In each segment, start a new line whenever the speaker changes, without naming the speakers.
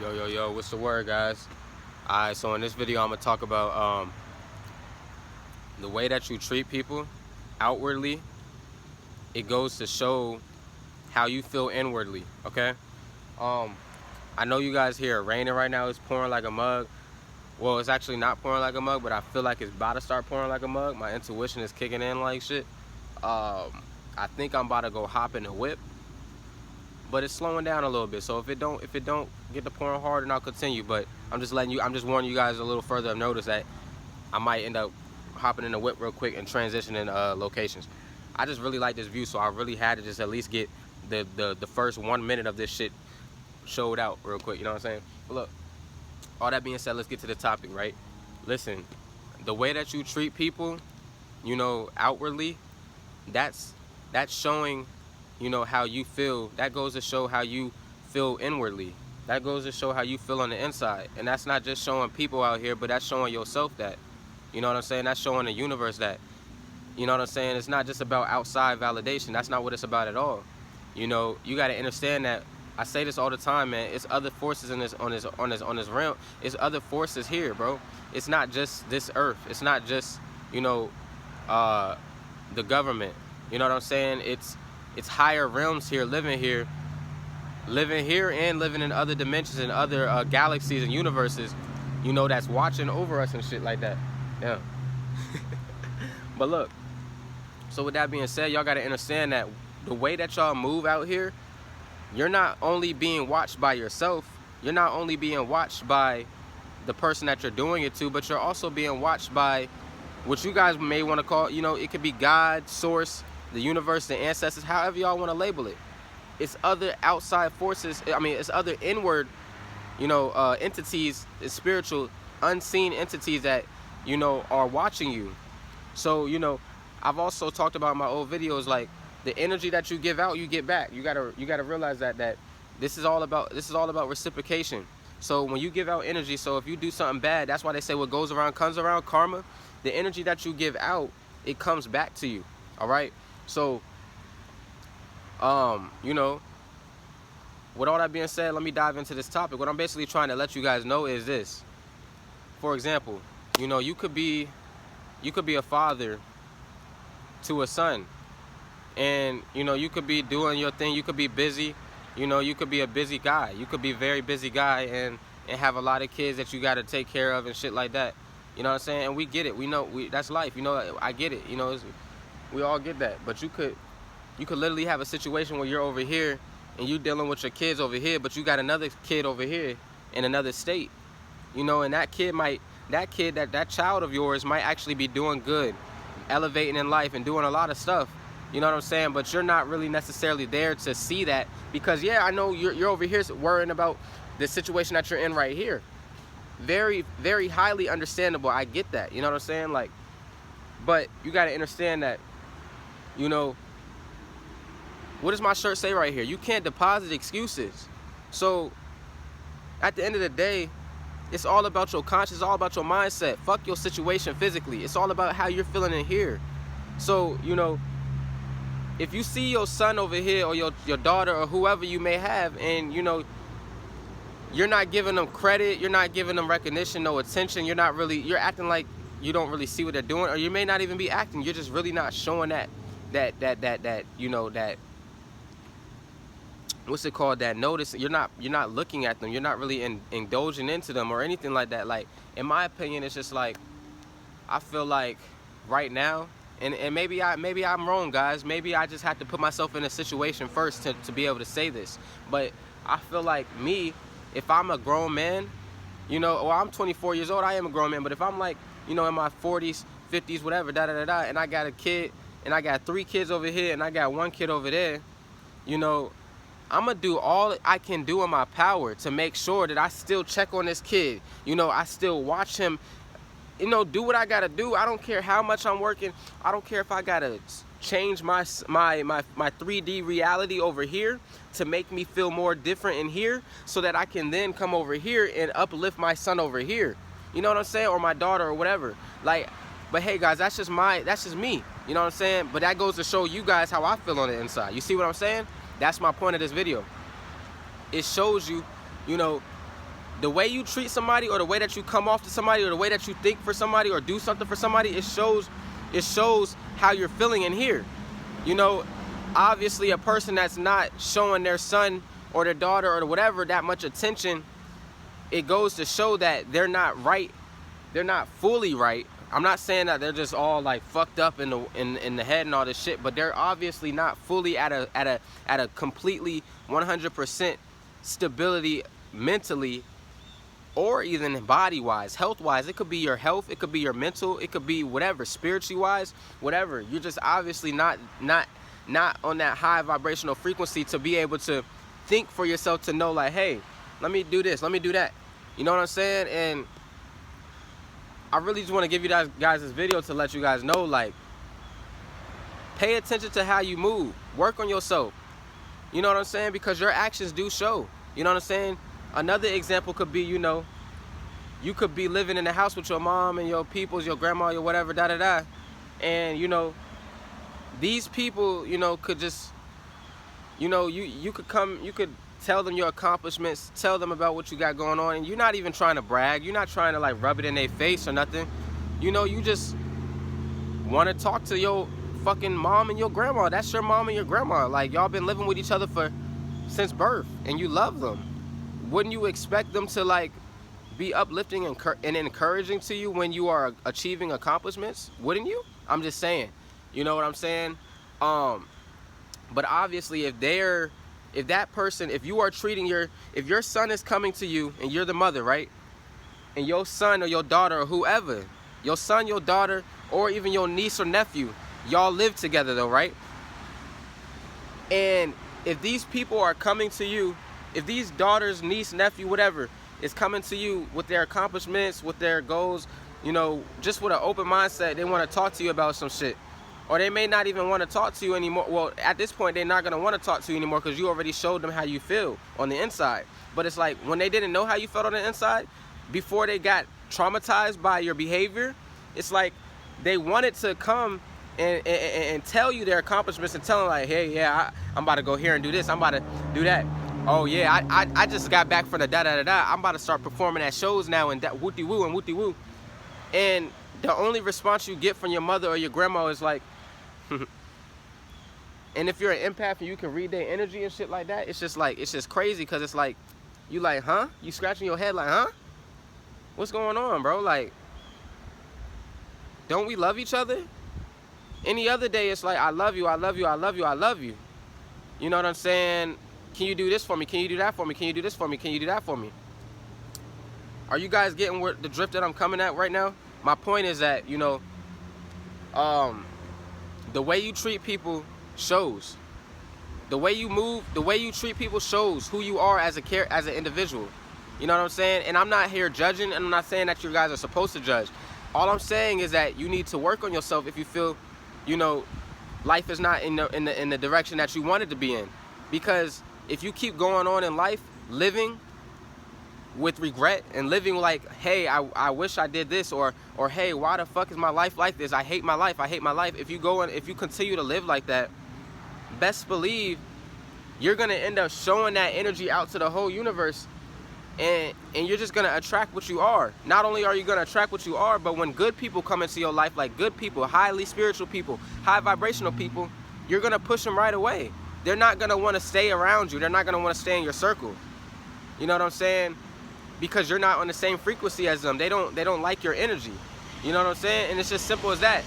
Yo, what's the word, guys? Alright, so in this video, I'm going to talk about the way that you treat people outwardly. It goes to show how you feel inwardly, okay? I know you guys hear it raining right now. It's pouring like a mug. Well, it's actually not pouring like a mug, but I feel like it's about to start pouring like a mug. My intuition is kicking in like shit. I think I'm about to go hop in the whip, but it's slowing down a little bit. So if it don't get to pouring hard, then I'll continue. But I'm just warning you guys a little further of notice that I might end up hopping in the whip real quick and transitioning locations. I just really like this view, so I really had to just at least get the first 1 minute of this shit showed out real quick. You know what I'm saying? But look, all that being said, let's get to the topic, right? Listen, the way that you treat people, you know, outwardly, that's showing, you know, how you feel. That goes to show how you feel inwardly. That goes to show how you feel on the inside. And that's not just showing people out here, but that's showing yourself that. You know what I'm saying? That's showing the universe that. You know what I'm saying? It's not just about outside validation. That's not what it's about at all. You know, you got to understand that. I say this all the time, man. It's other forces in this on this realm. It's other forces here, bro. It's not just this earth. It's not just, you know, the government. You know what I'm saying? It's higher realms here, living here, and living in other dimensions and other galaxies and universes. You know, that's watching over us and shit like that. Yeah. But look. So with that being said, y'all gotta understand that the way that y'all move out here, you're not only being watched by yourself, you're not only being watched by the person that you're doing it to, but you're also being watched by what you guys may want to call, you know, it could be God, source, the universe, the ancestors, however y'all want to label it. It's other outside forces, I mean, it's other inward, you know, entities, it's spiritual, unseen entities that, you know, are watching you. So, you know, I've also talked about in my old videos, like, the energy that you give out, you get back. You gotta realize that this is all about reciprocation. So when you give out energy, so if you do something bad, that's why they say what goes around comes around, karma. The energy that you give out, it comes back to you. All right. So, you know, with all that being said, let me dive into this topic. What I'm basically trying to let you guys know is this. For example, you know, you could be a father to a son. And, you know, you could be doing your thing. You could be busy. You know, you could be a busy guy. You could be a very busy guy and have a lot of kids that you got to take care of and shit like that. You know what I'm saying? And we get it. We know that's life. You know, I get it. You know, we all get that. But you could literally have a situation where you're over here and you dealing with your kids over here, but you got another kid over here in another state. You know, and that child of yours might actually be doing good, elevating in life and doing a lot of stuff. You know what I'm saying? But you're not really necessarily there to see that because, yeah, I know you're over here worrying about the situation that you're in right here. Very, very highly understandable. I get that. You know what I'm saying? Like, but you got to understand that, you know, what does my shirt say right here? You can't deposit excuses. So at the end of the day, it's all about your conscience, it's all about your mindset. Fuck your situation physically. It's all about how you're feeling in here. So, you know, if you see your son over here or your daughter or whoever you may have and, you know, you're not giving them credit, you're not giving them recognition, no attention, you're acting like you don't really see what they're doing, or you may not even be acting, you're just really not showing that, you know, that, what's it called, that notice, you're not looking at them, you're not really indulging into them or anything like that. Like, in my opinion, it's just like, I feel like right now, and maybe I'm wrong, guys. Maybe I just have to put myself in a situation first to be able to say this. But I feel like me, if I'm a grown man, you know, well, I'm 24 years old, I am a grown man. But if I'm like, you know, in my 40s, 50s, whatever, and I got a kid, and I got 3 kids over here, and I got 1 kid over there, you know, I'm going to do all I can do in my power to make sure that I still check on this kid. You know, I still watch him. You know, do what I gotta do. I don't care how much I'm working. I don't care if I gotta change my 3D reality over here to make me feel more different in here, so that I can then come over here and uplift my son over here. You know what I'm saying? Or my daughter or whatever. Like, but hey guys, that's just me. You know what I'm saying? But that goes to show you guys how I feel on the inside. You see what I'm saying? That's my point of this video. It shows you, you know, the way you treat somebody, or the way that you come off to somebody, or the way that you think for somebody or do something for somebody, it shows how you're feeling in here. You know, obviously a person that's not showing their son or their daughter or whatever that much attention, it goes to show that they're not right. They're not fully right. I'm not saying that they're just all like fucked up in the head and all this shit, but they're obviously not fully at a completely 100% stability mentally, or even body-wise, health-wise. It could be your health, it could be your mental, it could be whatever, spiritually-wise, whatever. You're just obviously not on that high vibrational frequency to be able to think for yourself, to know like, hey, let me do this, let me do that. You know what I'm saying? And I really just want to give you guys this video to let you guys know, like, pay attention to how you move. Work on yourself. You know what I'm saying? Because your actions do show. You know what I'm saying? Another example could be, you know, you could be living in the house with your mom and your peoples, your grandma, your whatever, da-da-da. And, you know, these people, you know, could just, you know, you could tell them your accomplishments, tell them about what you got going on, and you're not even trying to brag. You're not trying to, like, rub it in their face or nothing. You know, you just want to talk to your fucking mom and your grandma. That's your mom and your grandma. Like, y'all been living with each other since birth, and you love them. Wouldn't you expect them to, like, be uplifting and encouraging to you when you are achieving accomplishments? Wouldn't you? I'm just saying. You know what I'm saying? But obviously, if your son is coming to you and you're the mother, right? And your son or your daughter or whoever, your son, your daughter, or even your niece or nephew, y'all live together though, right? And if these people are coming to you, if these daughters, niece, nephew, whatever, is coming to you with their accomplishments, with their goals, you know, just with an open mindset, they want to talk to you about some shit. Or they may not even want to talk to you anymore. Well, at this point, they're not going to want to talk to you anymore because you already showed them how you feel on the inside. But it's like, when they didn't know how you felt on the inside, before they got traumatized by your behavior, it's like they wanted to come and tell you their accomplishments and tell them like, hey, yeah, I'm about to go here and do this. I'm about to do that. Oh, yeah, I just got back from the da-da-da-da. I'm about to start performing at shows now and that whoop-de-woo and whoop-de-woo. And the only response you get from your mother or your grandma is like, and if you're an empath and you can read their energy and shit like that, it's just crazy, because it's like, you like, huh? You scratching your head like, huh? What's going on, bro? Like, don't we love each other? Any other day, it's like, I love you, I love you, I love you, I love you. You know what I'm saying? Can you do this for me? Can you do that for me? Can you do this for me? Can you do that for me? Are you guys getting the drift that I'm coming at right now? My point is that, you know, the way you treat people shows. The way you move, the way you treat people shows who you are as an individual. You know what I'm saying? And I'm not here judging, and I'm not saying that you guys are supposed to judge. All I'm saying is that you need to work on yourself if you feel, you know, life is not in the direction that you want it to be in. Because if you keep going on in life, living with regret and living like, hey, I wish I did this, or hey, why the fuck is my life like this? I hate my life. I hate my life. If you continue to live like that, best believe you're gonna end up showing that energy out to the whole universe, and you're just gonna attract what you are. Not only are you gonna attract what you are, but when good people come into your life, like good people, highly spiritual people, high vibrational people, you're gonna push them right away. They're not gonna want to stay around you. They're not gonna want to stay in your circle. You know what I'm saying? Because you're not on the same frequency as them. They don't like your energy. You know what I'm saying? And it's just simple as that.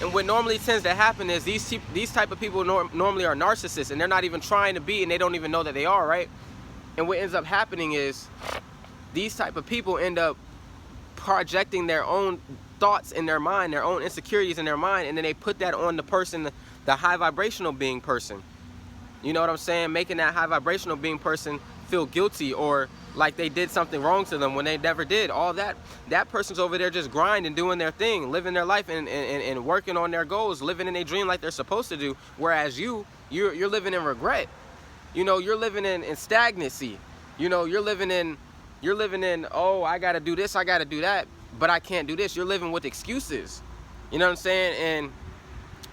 And what normally tends to happen is these type of people normally are narcissists, and they're not even trying to be, and they don't even know that they are, right? And what ends up happening is these type of people end up projecting their own thoughts in their mind, their own insecurities in their mind, and then they put that on the person, the high vibrational being person. You know what I'm saying? Making that high vibrational being person feel guilty, or like they did something wrong to them when they never did. All that person's over there just grinding, doing their thing, living their life, and working on their goals, living in a dream like they're supposed to do. Whereas you're living in regret. You know, you're living in stagnancy. You know, you're living in, oh, I gotta do this, I gotta do that, but I can't do this. You're living with excuses. You know what I'm saying? And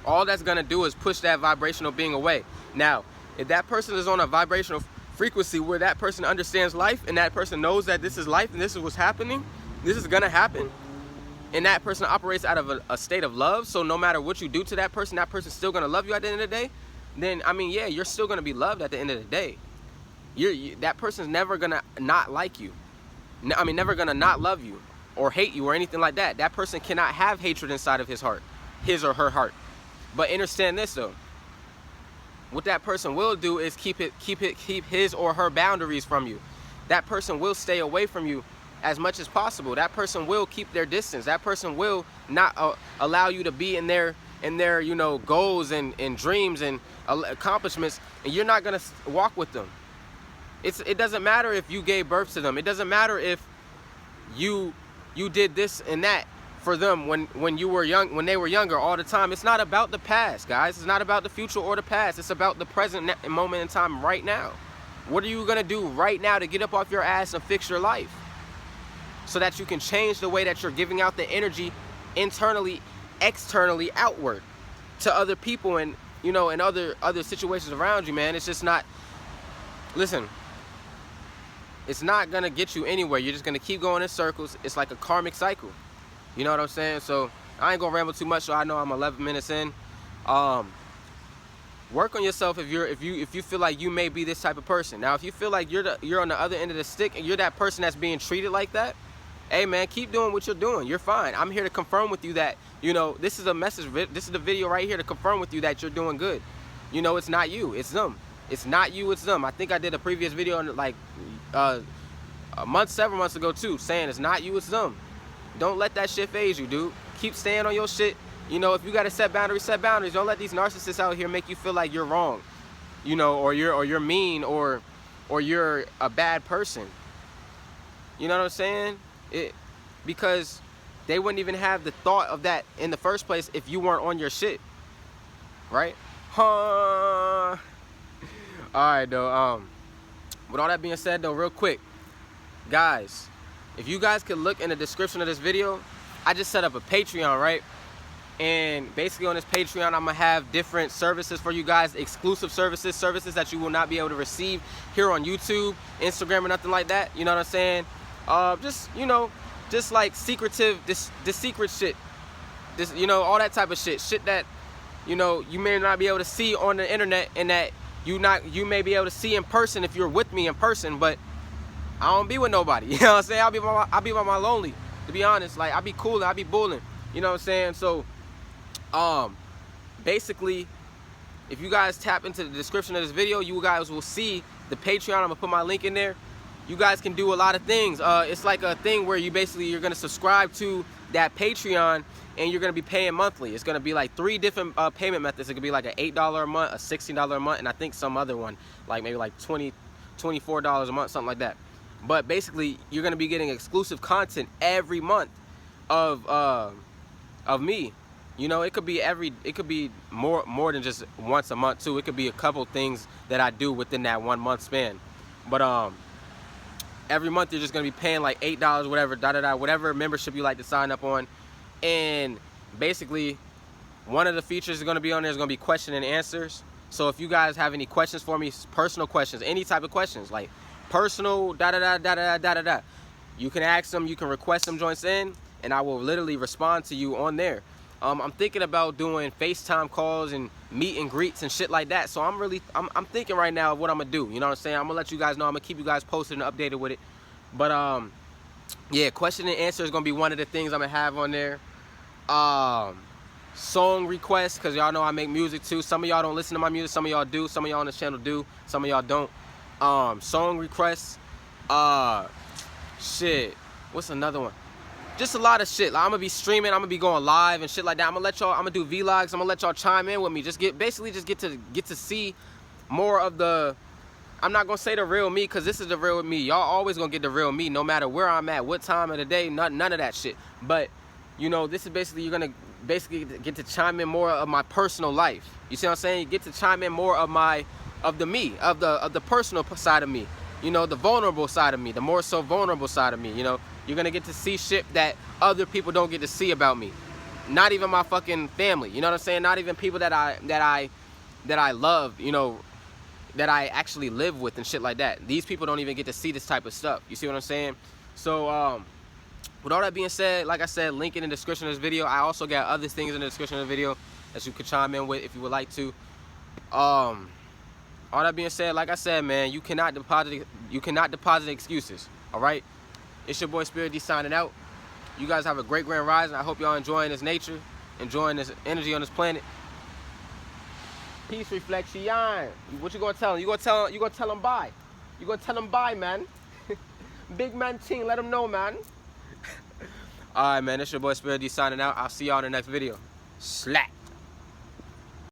all that's gonna do is push that vibrational being away. Now, if that person is on a vibrational frequency where that person understands life, and that person knows that this is life and this is what's happening, this is gonna happen, and that person operates out of a state of love, so no matter what you do to that person's still gonna love you at the end of the day, then I mean, yeah, you're still gonna be loved at the end of the day. That person's never gonna not like you. I mean, never gonna not love you or hate you or anything like that. That person cannot have hatred inside of his heart, his or her heart. But understand this though. What that person will do is keep his or her boundaries from you. That person will stay away from you as much as possible. That person will keep their distance. That person will not allow you to be in their you know, goals and dreams and accomplishments, and you're not gonna walk with them. It doesn't matter if you gave birth to them. It doesn't matter if you did this and that for them when you were young, when they were younger, all the time. It's not about the past, guys. It's not about the future or the past. It's about the present moment in time right now. What are you gonna do right now to get up off your ass and fix your life, so that you can change the way that you're giving out the energy internally, externally, outward to other people and, you know, and other situations around you, man. It's just not, listen, it's not gonna get you anywhere. You're just gonna keep going in circles. It's like a karmic cycle. You know what I'm saying? So I ain't gonna ramble too much, so I know I'm 11 minutes in. Work on yourself if you feel like you may be this type of person. Now, if you feel like you're on the other end of the stick and you're that person that's being treated like that, hey man, keep doing what you're doing. You're fine. I'm here to confirm with you that, you know, this is a message. This is the video right here to confirm with you that you're doing good. You know, it's not you, it's them. It's not you, it's them. I think I did a previous video on like several months ago too, saying it's not you, it's them. Don't let that shit phase you, dude. Keep staying on your shit. You know, if you gotta set boundaries, set boundaries. Don't let these narcissists out here make you feel like you're wrong, you know, or you're mean, or you're a bad person. You know what I'm saying? Because they wouldn't even have the thought of that in the first place if you weren't on your shit, right? All right, though. With all that being said, though, real quick, guys, if you guys could look in the description of this video, I just set up a Patreon, right? And basically on this Patreon, I'm gonna have different services for you guys, exclusive services that you will not be able to receive here on YouTube, Instagram, or nothing like that. You know what I'm saying? Just, you know, just like secretive, this secret shit, this, you know, all that type of shit that, you know, you may not be able to see on the internet, and that you may be able to see in person if you're with me in person, but I don't be with nobody. You know what I'm saying? I'll be by my lonely, to be honest. Like, I be coolin', I be bullin'. You know what I'm saying? So, basically, if you guys tap into the description of this video, you guys will see the Patreon. I'm gonna put my link in there. You guys can do a lot of things. It's like a thing where you're gonna subscribe to that Patreon, and you're gonna be paying monthly. It's gonna be like 3 different payment methods. It could be like an $8 a month, a $16 a month, and I think some other one, like maybe like $24 a month, something like that. But basically, you're gonna be getting exclusive content every month of me. You know, it could be more than just once a month too. It could be a couple things that I do within that 1 month span. But every month you're just gonna be paying like $8, whatever, whatever membership you like to sign up on. And basically, one of the features is gonna be on there is gonna be question and answers. So if you guys have any questions for me, personal questions, any type of questions, like personal you can ask them, you can request them joints in, and I will literally respond to you on there. I'm thinking about doing FaceTime calls and meet and greets and shit like that. So I'm thinking right now of what I'm gonna do. You know what I'm saying? I'm gonna let you guys know. I'm gonna keep you guys posted and updated with it. But yeah, question and answer is gonna be one of the things I'm gonna have on there. Song requests, because y'all know I make music too. Some of y'all don't listen to my music, some of y'all do, some of y'all on this channel do, some of y'all don't. Song requests, shit, what's another one? Just a lot of shit. Like, I'm gonna be streaming, I'm gonna be going live and shit like that. I'm gonna do vlogs, I'm gonna let y'all chime in with me. Just get to see more of the, I'm not gonna say the real me, because this is the real me. Y'all always gonna get the real me, no matter where I'm at, what time of the day, none of that shit. But, you know, this is basically, you're gonna get to chime in more of my personal life. You see what I'm saying? You get to chime in more of the personal side of me. You know, the vulnerable side of me, the more so vulnerable side of me. You know, you're gonna get to see shit that other people don't get to see about me. Not even my fucking family. You know what I'm saying? Not even people that I love. You know, that I actually live with and shit like that. These people don't even get to see this type of stuff. You see what I'm saying? So with all that being said, like I said, link in the description of this video. I also got other things in the description of the video that you could chime in with if you would like to. All that being said, like I said, man, you cannot deposit excuses. All right, it's your boy SkrilaD signing out. You guys have a great grand rising. I hope y'all enjoying this nature, enjoying this energy on this planet. Peace, reflection. What you gonna tell them? You gonna tell them bye. You gonna tell them bye, man. Big man ting, let them know, man. All right, man. It's your boy SkrilaD signing out. I'll see y'all in the next video. Slack.